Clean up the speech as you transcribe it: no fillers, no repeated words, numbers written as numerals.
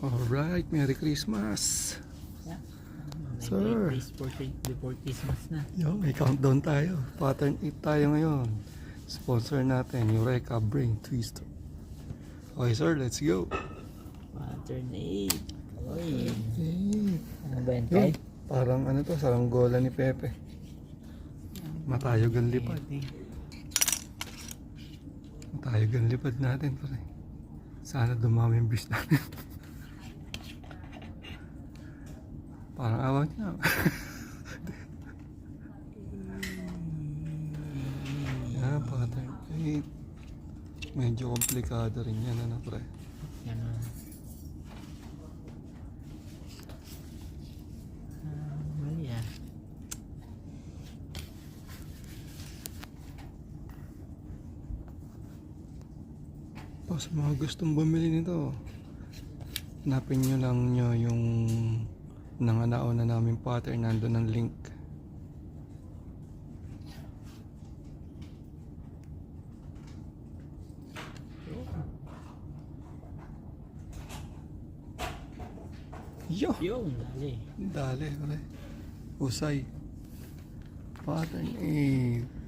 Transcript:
Alright, Merry Christmas. Yeah. Sir. Before Christmas na. Yo, may countdown tayo. Pattern 8 tayo ngayon. Sponsor natin, Eureka Brain Twister. Okay sir, let's go. Pattern 8. Oy. Okay. Ano ba yan, Yun, Kai? parang ano to, saranggola ni Pepe. Matayog ang lipad. Matayog ang lipad natin pare. Sana dumami yung bis natin. Parang awan niya. Yan, pattern 8. Medyo komplikado rin yan, ano pre. Yan o. Mali ah. Pa sa mga gustong bumili nito, hanapin nyo lang yung nauna namin pattern, nandun ang link. Yo! Yung, dali. Dali, pre. Usay. Pattern 8.